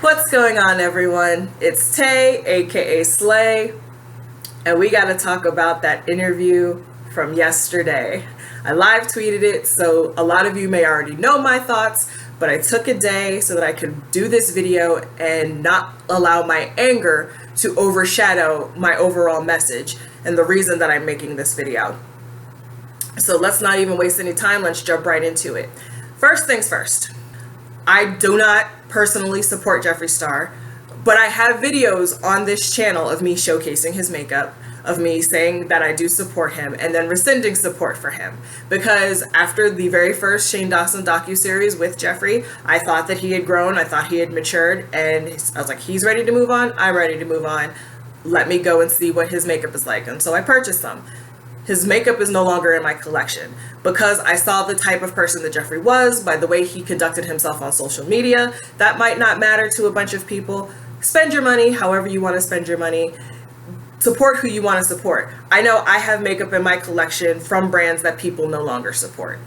What's going on, everyone? It's Tay, aka Slay, and we got to talk about that interview from yesterday. I live tweeted it, so a lot of you may already know my thoughts, but I took a day so that I could do this video and not allow my anger to overshadow my overall message and the reason that I'm making this video. So let's not even waste any time. Let's jump right into it. First things first. I do not personally support Jeffree Star, but I have videos on this channel of me showcasing his makeup, of me saying that I do support him, and then rescinding support for him. Because after the very first Shane Dawson docuseries with Jeffree, I thought that he had grown, I thought he had matured, and I was like, he's ready to move on, I'm ready to move on. Let me go and see what his makeup is like. And so I purchased them. His makeup is no longer in my collection because I saw the type of person that Jeffree was by the way he conducted himself on social media. That might not matter to a bunch of people. Spend your money however you want to spend your money. Support who you want to support. I know I have makeup in my collection from brands that people no longer support.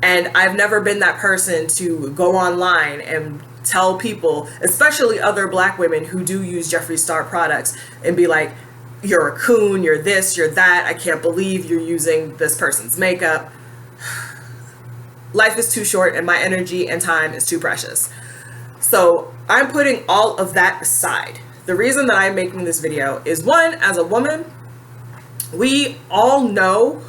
And I've never been that person to go online and tell people, especially other Black women who do use Jeffree Star products, and be like, you're a coon, you're this, you're that, I can't believe you're using this person's makeup. Life is too short and my energy and time is too precious. So I'm putting all of that aside. The reason that I'm making this video is, one, as a woman, we all know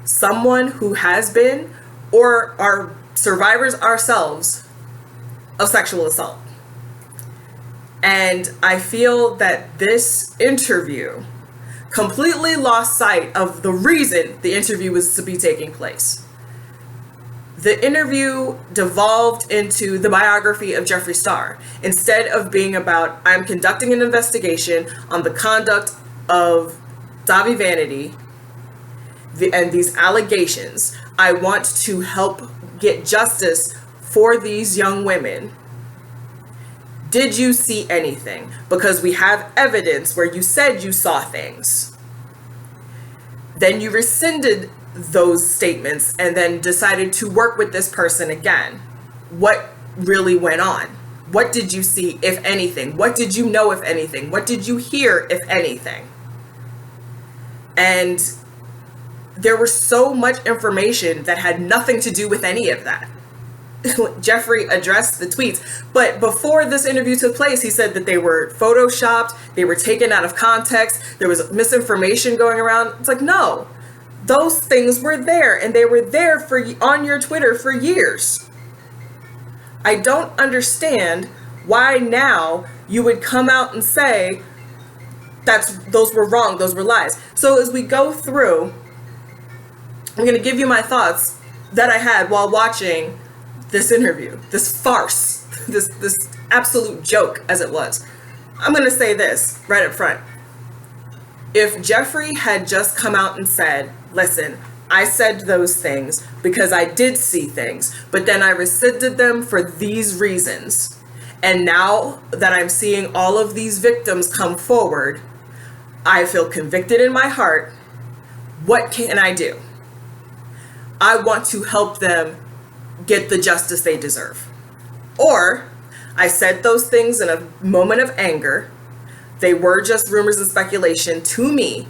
someone who has been or are survivors ourselves of sexual assault. And I feel that this interview completely lost sight of the reason the interview was to be taking place. The interview devolved into the biography of Jeffree Star instead of being about, I'm conducting an investigation on the conduct of Davi Vanity and these allegations. I want to help get justice for these young women. Did you see anything? Because we have evidence where you said you saw things. Then you rescinded those statements and then decided to work with this person again. What really went on? What did you see, if anything? What did you know, if anything? What did you hear, if anything? And there was so much information that had nothing to do with any of that. Jeffree addressed the tweets, but before this interview took place, he said that they were photoshopped, they were taken out of context, there was misinformation going around. It's like, no, those things were there, and they were there on your Twitter for years. I don't understand why now you would come out and say those were wrong, those were lies. So as we go through, I'm going to give you my thoughts that I had while watching this interview, this farce, this absolute joke as it was. I'm going to say this right up front. If Jeffree had just come out and said, listen, I said those things because I did see things, but then I rescinded them for these reasons. And now that I'm seeing all of these victims come forward, I feel convicted in my heart. What can I do? I want to help them get the justice they deserve. Or I said those things in a moment of anger. They were just rumors and speculation to me.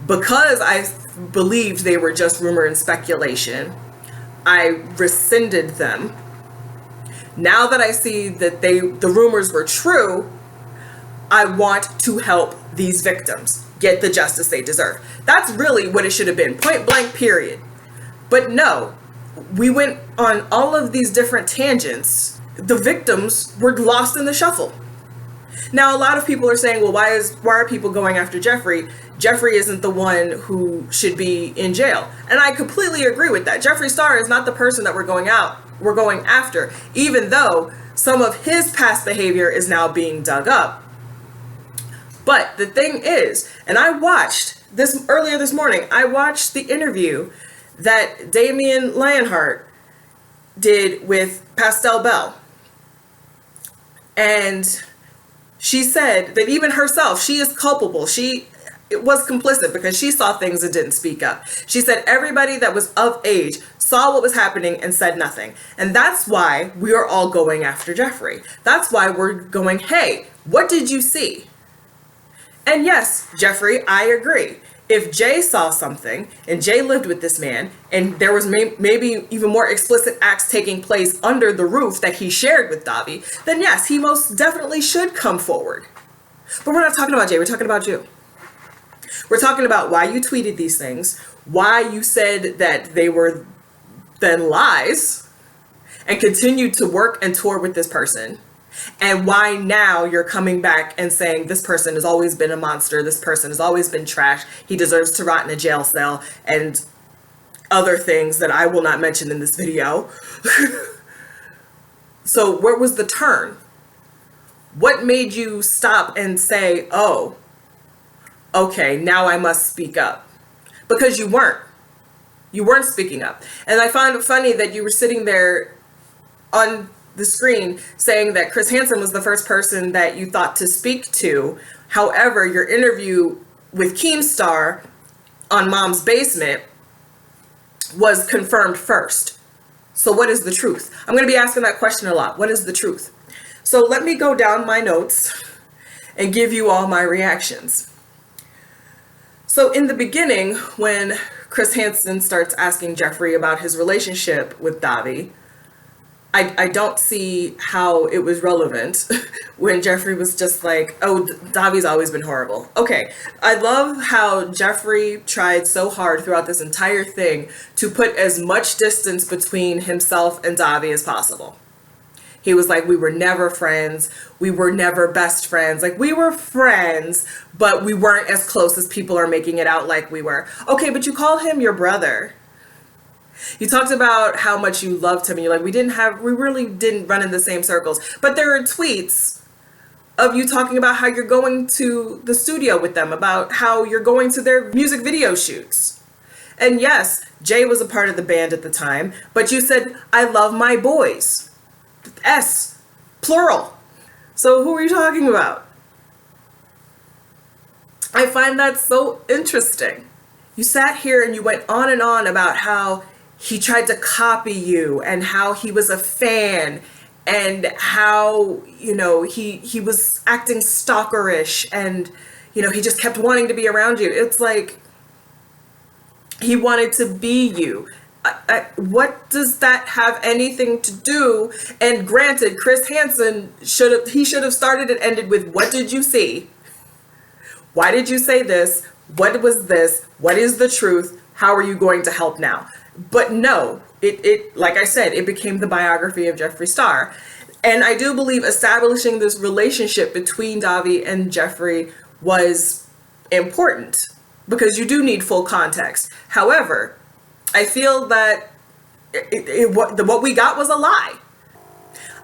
Because I believed they were just rumor and speculation, I rescinded them. Now that I see that the rumors were true, I want to help these victims get the justice they deserve. That's really what it should have been, point blank, period. But no, we went on all of these different tangents. The victims were lost in the shuffle. Now, a lot of people are saying, well, why are people going after Jeffree? Jeffree isn't the one who should be in jail. And I completely agree with that. Jeffree Star is not the person that we're going after, even though some of his past behavior is now being dug up. But the thing is, and I watched this earlier this morning, I watched the interview that Damian Lionheart did with Pastel Bell. And she said that even herself, she is culpable. it was complicit because she saw things and didn't speak up. She said everybody that was of age saw what was happening and said nothing. And that's why we are all going after Jeffree. That's why we're going, hey, what did you see? And yes, Jeffree, I agree. If Jay saw something and Jay lived with this man and there was maybe even more explicit acts taking place under the roof that he shared with Davi, then yes, he most definitely should come forward. But we're not talking about Jay, we're talking about you. We're talking about why you tweeted these things, why you said that they were then lies and continued to work and tour with this person. And why now you're coming back and saying this person has always been a monster, this person has always been trash, he deserves to rot in a jail cell, and other things that I will not mention in this video. So where was the turn? What made you stop and say, oh, okay, now I must speak up? Because you weren't. You weren't speaking up. And I find it funny that you were sitting there on the screen saying that Chris Hansen was the first person that you thought to speak to. However, your interview with Keemstar on Mom's Basement was confirmed first. So what is the truth? I'm going to be asking that question a lot. What is the truth? So let me go down my notes and give you all my reactions. So in the beginning, when Chris Hansen starts asking Jeffree about his relationship with Davi, I don't see how it was relevant when Jeffree was just like, oh, Davi's always been horrible. Okay, I love how Jeffree tried so hard throughout this entire thing to put as much distance between himself and Davi as possible. He was like, we were never friends. We were never best friends. Like, we were friends, but we weren't as close as people are making it out like we were. Okay, but you call him your brother. You talked about how much you loved him, and you're like, we really didn't run in the same circles. But there are tweets of you talking about how you're going to the studio with them, about how you're going to their music video shoots. And yes, Jay was a part of the band at the time, but you said, I love my boys. S, plural. So who are you talking about? I find that so interesting. You sat here and you went on and on about how he tried to copy you and how he was a fan and how, you know, he was acting stalkerish and, you know, he just kept wanting to be around you. It's like he wanted to be you. What does that have anything to do? And granted, Chris Hansen should have started and ended with, what did you see? Why did you say this? What was this? What is the truth? How are you going to help now? But no, it like I said, it became the biography of Jeffree Star. And I do believe establishing this relationship between Davi and Jeffree was important because you do need full context. However, I feel that what we got was a lie.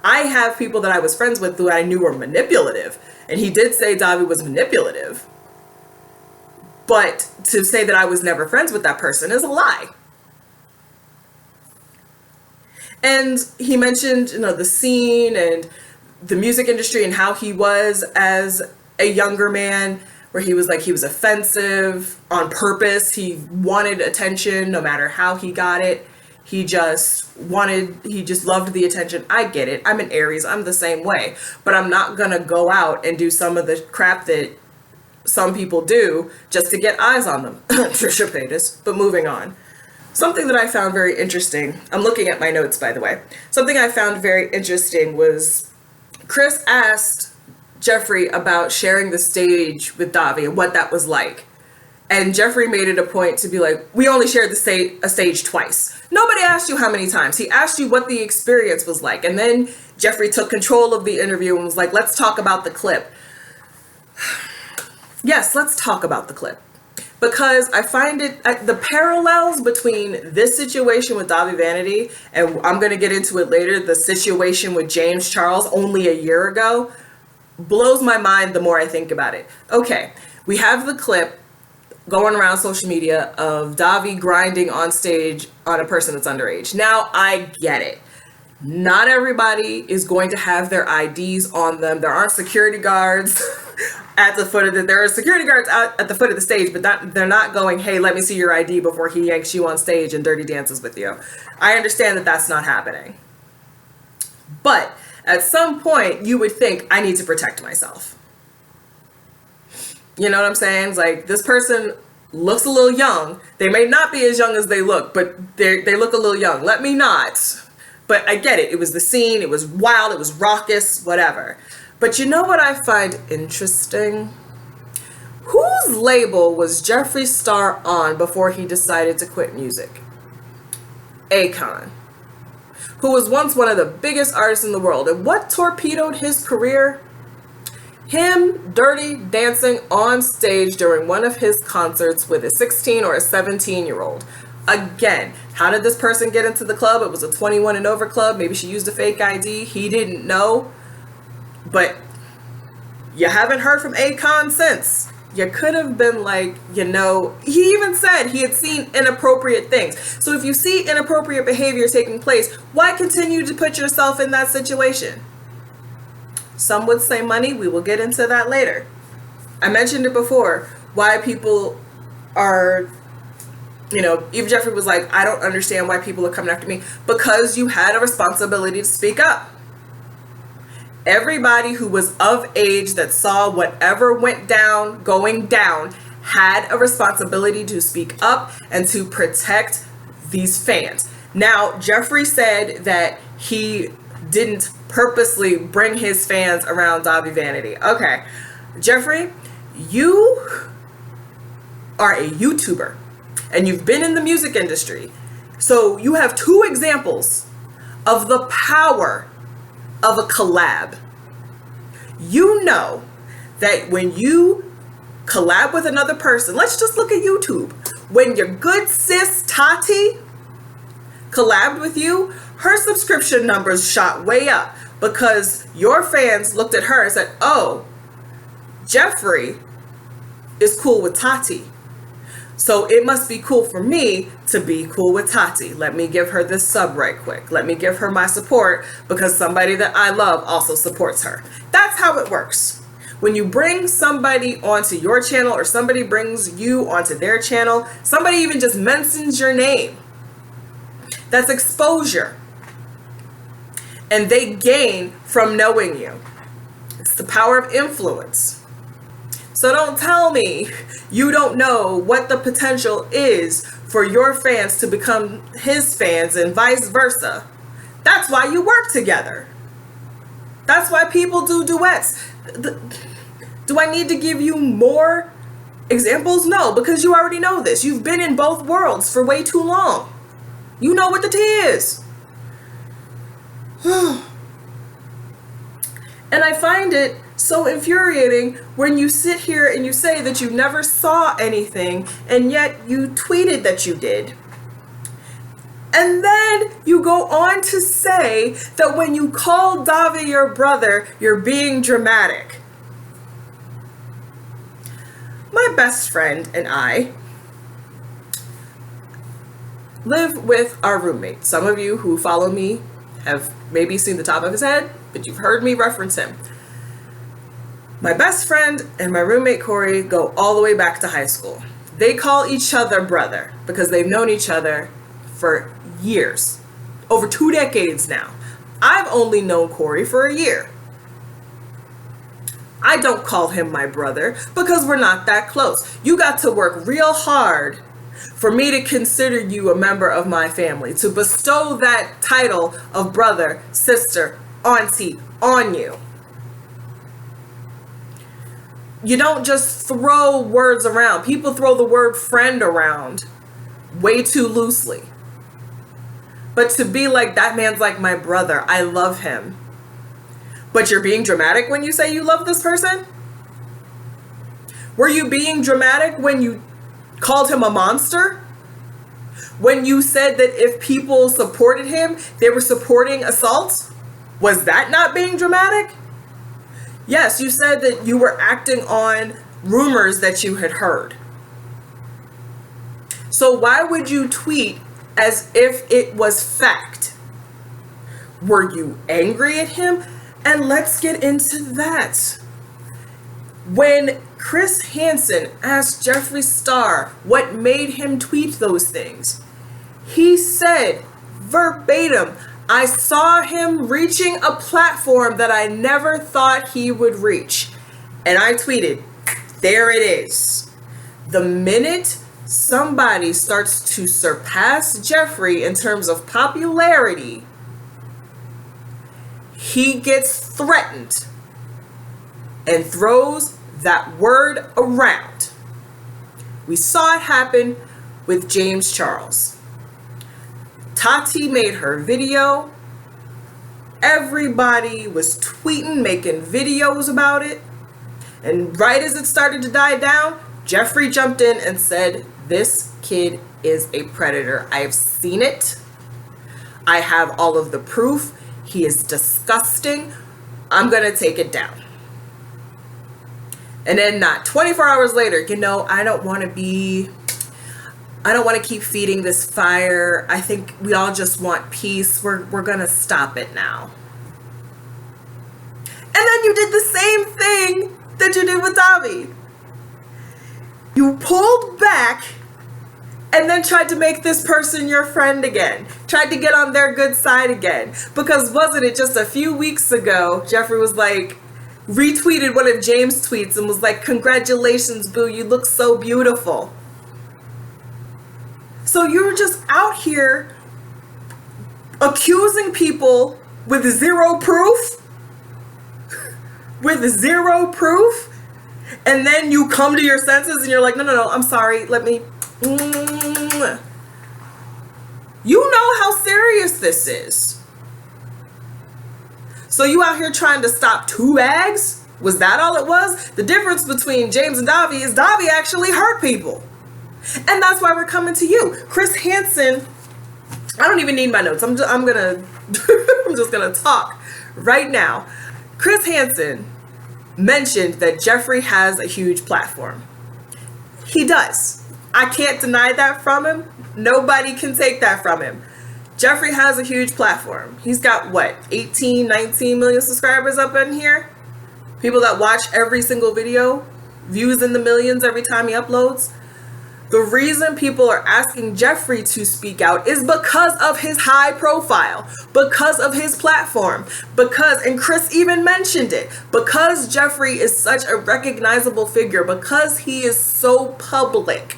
I have people that I was friends with who I knew were manipulative. And he did say Davi was manipulative. But to say that I was never friends with that person is a lie. And he mentioned, you know, the scene and the music industry and how he was as a younger man, where he was like, he was offensive on purpose. He wanted attention no matter how he got it. He just loved the attention. I get it. I'm an Aries. I'm the same way. But I'm not going to go out and do some of the crap that some people do just to get eyes on them. Trisha Paytas. But moving on. Something that I found very interesting, I'm looking at my notes, by the way. Something I found very interesting was Chris asked Jeffree about sharing the stage with Davi and what that was like. And Jeffree made it a point to be like, we only shared a stage twice. Nobody asked you how many times. He asked you what the experience was like. And then Jeffree took control of the interview and was like, let's talk about the clip. Yes, let's talk about the clip. Because I find the parallels between this situation with Davi Vanity, and I'm going to get into it later, the situation with James Charles only a year ago, blows my mind the more I think about it. Okay, we have the clip going around social media of Davi grinding on stage on a person that's underage. Now, I get it. Not everybody is going to have their IDs on them. There aren't security guards at the foot of there are security guards out at the foot of the stage, but they're not going, hey, let me see your ID before he yanks you on stage and dirty dances with you. I understand that that's not happening. But at some point, you would think, I need to protect myself. You know what I'm saying? It's like, this person looks a little young. They may not be as young as they look, but they look a little young. Let me not. But I get it. It was the scene. It was wild. It was raucous, whatever. But you know what I find interesting? Whose label was Jeffree Star on before he decided to quit music? Akon, who was once one of the biggest artists in the world. And what torpedoed his career? Him dirty dancing on stage during one of his concerts with a 16 or a 17-year-old. Again, how did this person get into the club? It was a 21 and over club. Maybe she used a fake ID. He didn't know. But you haven't heard from Akon since. You could have been like, you know, he even said he had seen inappropriate things. So if you see inappropriate behavior taking place, why continue to put yourself in that situation? Some would say money. We will get into that later. I mentioned it before, why people are, you know, even Jeffree was like, I don't understand why people are coming after me. Because you had a responsibility to speak up. Everybody who was of age that saw whatever went down, going down, had a responsibility to speak up and to protect these fans. Now, Jeffree said that he didn't purposely bring his fans around Davi Vanity. Okay, Jeffree, you are a YouTuber and you've been in the music industry. So you have two examples of the power of a collab. You know that when you collab with another person, let's just look at YouTube. When your good sis Tati collabed with you, her subscription numbers shot way up because your fans looked at her and said, oh, Jeffree is cool with Tati. So it must be cool for me to be cool with Tati. Let me give her this sub right quick. Let me give her my support because somebody that I love also supports her. That's how it works. When you bring somebody onto your channel or somebody brings you onto their channel, somebody even just mentions your name. That's exposure. And they gain from knowing you. It's the power of influence. So don't tell me you don't know what the potential is for your fans to become his fans and vice versa. That's why you work together. That's why people do duets. Do I need to give you more examples? No, because you already know this. You've been in both worlds for way too long. You know what the tea is. And I find it so infuriating when you sit here and you say that you never saw anything and yet you tweeted that you did. And then you go on to say that when you call Davi your brother, you're being dramatic. My best friend and I live with our roommate. Some of you who follow me have maybe seen the top of his head, but you've heard me reference him. My best friend and my roommate Corey go all the way back to high school. They call each other brother because they've known each other for years, over 2 decades now. I've only known Corey for a year. I don't call him my brother because we're not that close. You got to work real hard for me to consider you a member of my family, to bestow that title of brother, sister, auntie on you. You don't just throw words around. People throw the word friend around way too loosely. But to be like, that man's like my brother, I love him. But you're being dramatic when you say you love this person? Were you being dramatic when you called him a monster? When you said that if people supported him, they were supporting assault? Was that not being dramatic? Yes, you said that you were acting on rumors that you had heard. So why would you tweet as if it was fact? Were you angry at him? And let's get into that. When Chris Hansen asked Jeffree Star what made him tweet those things, he said verbatim, "I saw him reaching a platform that I never thought he would reach." And I tweeted, there it is. The minute somebody starts to surpass Jeffree in terms of popularity, he gets threatened and throws that word around. We saw it happen with James Charles. Tati made her video. Everybody was tweeting, making videos about it. And right as it started to die down, Jeffree jumped in and said, "This kid is a predator. I've seen it. I have all of the proof. He is disgusting. I'm going to take it down." And then not 24 hours later, I don't want to keep feeding this fire. I think we all just want peace. We're going to stop it now. And then you did the same thing that you did with Davi. You pulled back and then tried to make this person your friend again. Tried to get on their good side again. Because wasn't it just a few weeks ago, Jeffree was like, retweeted one of James' tweets and was like, "Congratulations, boo, you look so beautiful." So you're just out here accusing people with zero proof? With zero proof? And then you come to your senses and you're like, no, I'm sorry, let me... You know how serious this is. So you out here trying to stop two bags? Was that all it was? The difference between James and Davi is Davi actually hurt people. And that's why we're coming to you. Chris Hansen, I don't even need my notes. I'm just gonna talk right now. Chris Hansen mentioned that Jeffree has a huge platform. He does. I can't deny that from him. Nobody can take that from him. Jeffree has a huge platform. He's got, 18, 19 million subscribers up in here? People that watch every single video? Views in the millions every time he uploads? The reason people are asking Jeffree to speak out is because of his high profile, because of his platform, and Chris even mentioned it, because Jeffree is such a recognizable figure, because he is so public.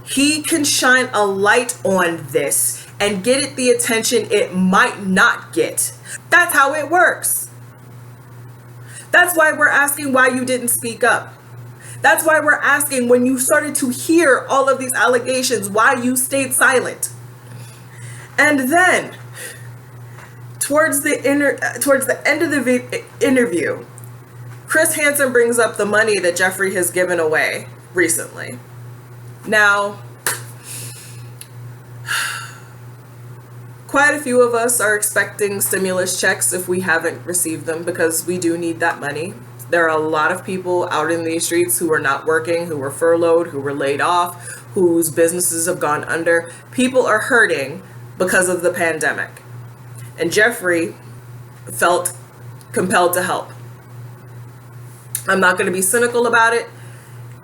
He can shine a light on this and get it the attention it might not get. That's how it works. That's why we're asking why you didn't speak up. That's why we're asking, when you started to hear all of these allegations, why you stayed silent. And then, towards the end of the interview, Chris Hansen brings up the money that Jeffree has given away recently. Now, quite a few of us are expecting stimulus checks if we haven't received them, because we do need that money. There are a lot of people out in these streets who are not working, who were furloughed, who were laid off, whose businesses have gone under. People are hurting because of the pandemic. And Jeffree felt compelled to help. I'm not going to be cynical about it.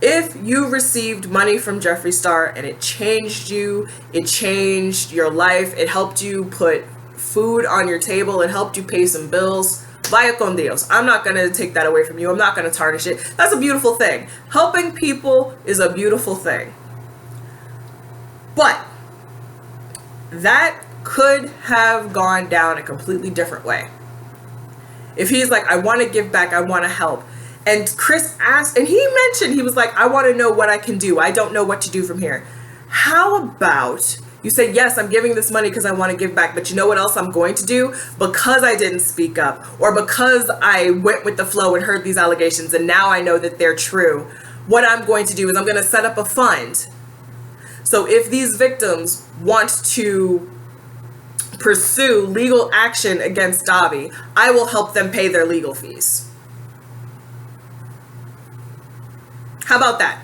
If you received money from Jeffree Star and it changed you, it changed your life, it helped you put food on your table, it helped you pay some bills, vaya con Dios. I'm not going to take that away from you. I'm not going to tarnish it. That's a beautiful thing. Helping people is a beautiful thing. But that could have gone down a completely different way. If he's like, I want to give back, I want to help. And Chris asked, and he mentioned, he was like, I want to know what I can do. I don't know what to do from here. How about you say, yes, I'm giving this money because I want to give back, but you know what else I'm going to do? Because I didn't speak up, or because I went with the flow and heard these allegations and now I know that they're true, what I'm going to do is I'm going to set up a fund. So if these victims want to pursue legal action against Davi, I will help them pay their legal fees. How about that?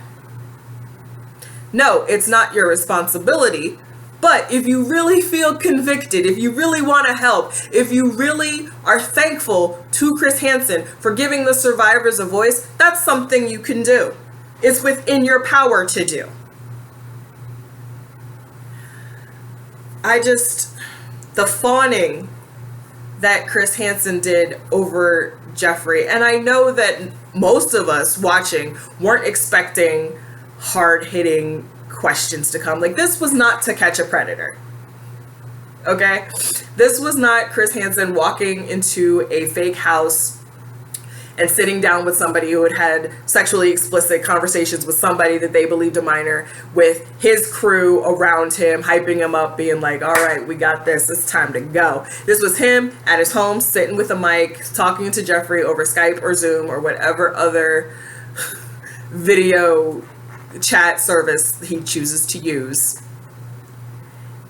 No, it's not your responsibility, But if you really feel convicted, if you really want to help, if you really are thankful to Chris Hansen for giving the survivors a voice, that's something you can do. It's within your power to do. The fawning that Chris Hansen did over Jeffree, and I know that most of us watching weren't expecting hard-hitting questions to come. Like, this was not To Catch a Predator. Okay? This was not Chris Hansen walking into a fake house and sitting down with somebody who had sexually explicit conversations with somebody that they believed a minor, with his crew around him, hyping him up, being like, all right, we got this, it's time to go. This was him at his home, sitting with a mic, talking to Jeffree over Skype or Zoom or whatever other video chat service he chooses to use,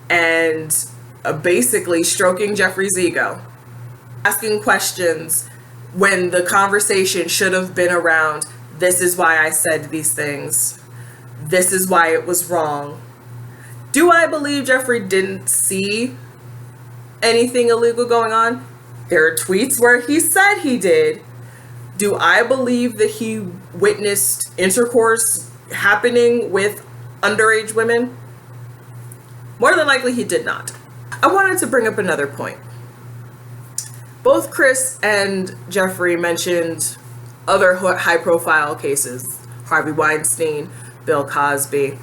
and basically stroking Jeffree's ego, asking questions when the conversation should have been around, this is why I said these things, this is why it was wrong. Do I believe Jeffree didn't see anything illegal going on? There are tweets where he said he did. Do I believe that he witnessed intercourse happening with underage women? More than likely he did not. I wanted to bring up another point. Both Chris and Jeffree mentioned other high-profile cases, Harvey Weinstein, Bill Cosby.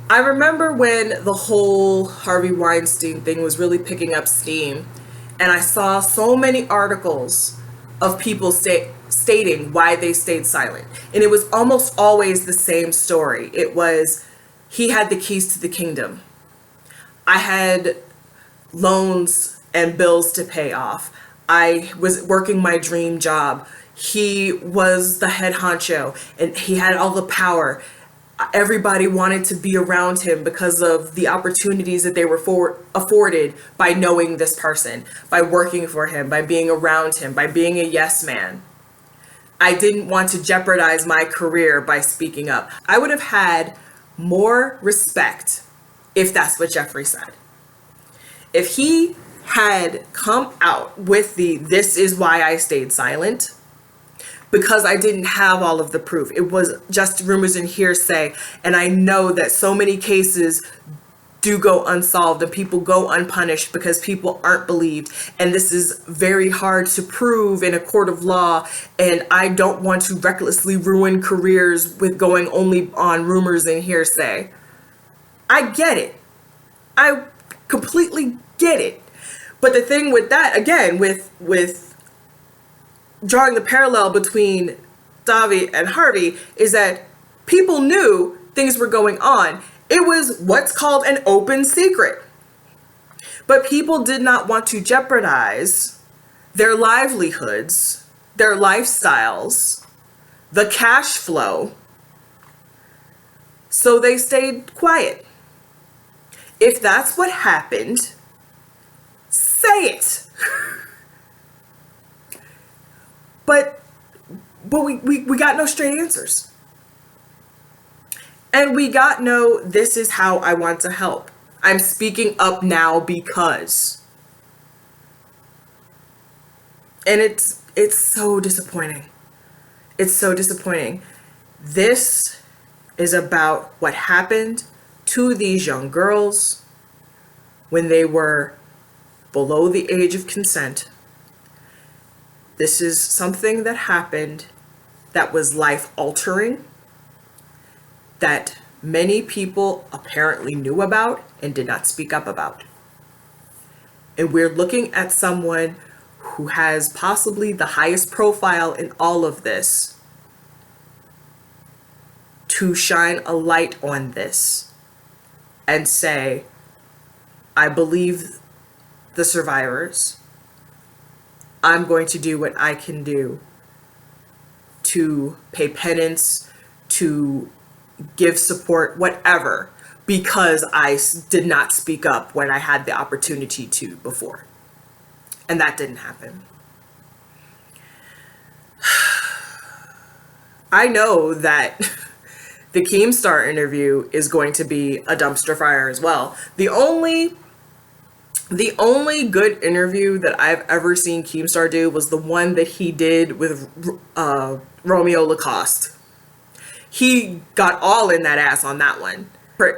I remember when the whole Harvey Weinstein thing was really picking up steam, and I saw so many articles of people stating why they stayed silent. And it was almost always the same story. It was, he had the keys to the kingdom. I had loans and bills to pay off. I was working my dream job. He was the head honcho and he had all the power. Everybody wanted to be around him because of the opportunities that they were afforded by knowing this person, by working for him, by being around him, by being a yes man. I didn't want to jeopardize my career by speaking up. I would have had more respect if that's what Jeffree said. If he had come out with this is why I stayed silent, because I didn't have all of the proof. It was just rumors and hearsay. And I know that so many cases do go unsolved and people go unpunished because people aren't believed. And this is very hard to prove in a court of law. And I don't want to recklessly ruin careers with going only on rumors and hearsay. I get it. I completely get it. But the thing with that, again, with drawing the parallel between Davi and Harvey, is that people knew things were going on. It was what's called an open secret. But people did not want to jeopardize their livelihoods, their lifestyles, the cash flow, so they stayed quiet. If that's what happened, say it. But we got no straight answers. And we got no, this is how I want to help. I'm speaking up now because. And it's so disappointing. It's so disappointing. This is about what happened to these young girls when they were below the age of consent. This is something that happened that was life-altering, that many people apparently knew about and did not speak up about. And we're looking at someone who has possibly the highest profile in all of this to shine a light on this and say, I believe the survivors. I'm going to do what I can do to pay penance, to give support, whatever, because I did not speak up when I had the opportunity to before. And that didn't happen. I know that the Keemstar interview is going to be a dumpster fire as well. The only good interview that I've ever seen Keemstar do was the one that he did with Romeo Lacoste. He got all in that ass on that one.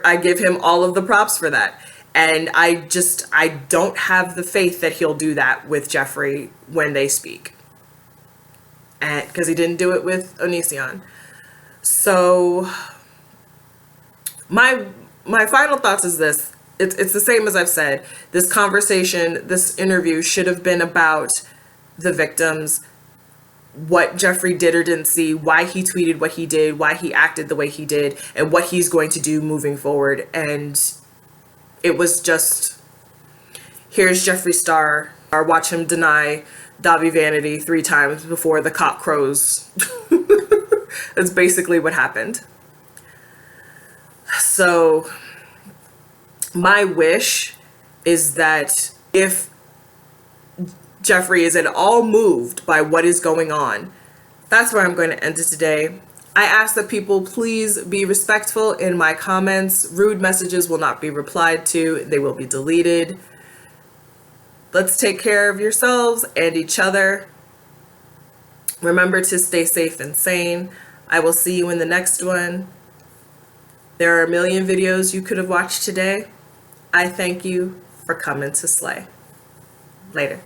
I give him all of the props for that. And I don't have the faith that he'll do that with Jeffree when they speak. And because he didn't do it with Onision. So my final thoughts is this. It's the same as I've said. This conversation, this interview should have been about the victims, what Jeffree did or didn't see, why he tweeted what he did, why he acted the way he did, and what he's going to do moving forward. And it was just, here's Jeffree Star. Watch him deny Davi Vanity 3 times before the cock crows. That's basically what happened. So my wish is that if Jeffree is at all moved by what is going on, that's where I'm going to end it today. I ask that people please be respectful in my comments. Rude messages will not be replied to. They will be deleted. Let's take care of yourselves and each other. Remember to stay safe and sane. I will see you in the next one. There are a million videos you could have watched today. I thank you for coming to slay. Later.